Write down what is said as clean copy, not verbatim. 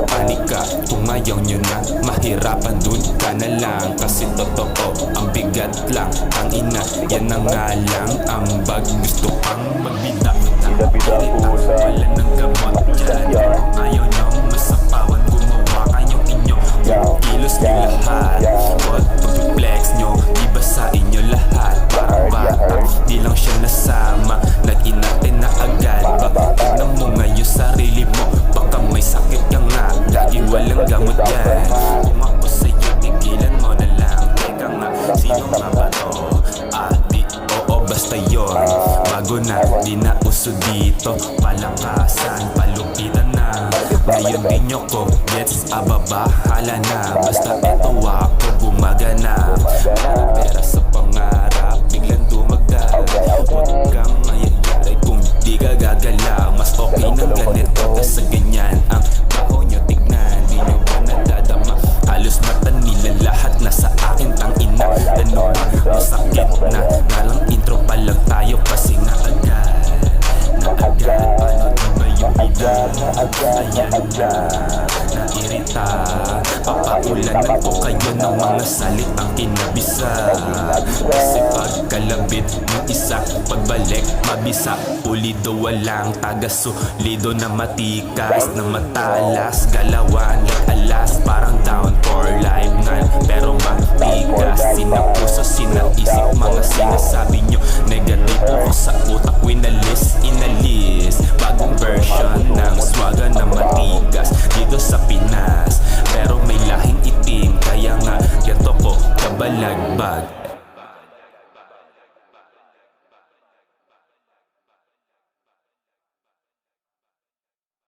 panik ka. Kung ayaw nyo na, mahirapan dun ka na lang. Kasi totoo, ang bigat lang. Ang ina, yan na nga lang. Ang bag gusto pang magbida. Wala ng gamot dyan. Ayaw nyo masapawan, gumawa kayong inyo. Yung kilos nyo lahat. Huwag pag-flex nyo, iba sa inyo lahat. Parang bata, di lang siya nasama. Nag-inate na agad. Tignan mo ngayon sarili mo, baka may sakit ka nga. Lagi walang gamot yan. Kung ako sa'yo, tigilan mo na lang. Teka nga, sino nga ba to? Di, oo, basta yun. Bago na, di na uso dito. Palakasan, palupitan na. Ngayon din nyo ko, gets ababahala na. Basta eto ako, gumagana. Pera sa pangarap, biglang dumagal. Huwag kang mayayari kung di ka gagalaw. Mas okay ng ganito kasi ganyan. Ang baho nyo tignan, di nyo ba nadadama? Halos mata nila lahat nasa akin tangina. Ano ba, masakit na nalang intro pa lang tayo kasi nga agad. Na agad, paano di ba yung ina? Ayan na, nairita. Papaulanan ko kayo ng mga salitang kinabisa. Kasi pagkalabit ng isa, pagbalik mabisa. Pulido walang taga-sulido na matikas, na matalas. Galawan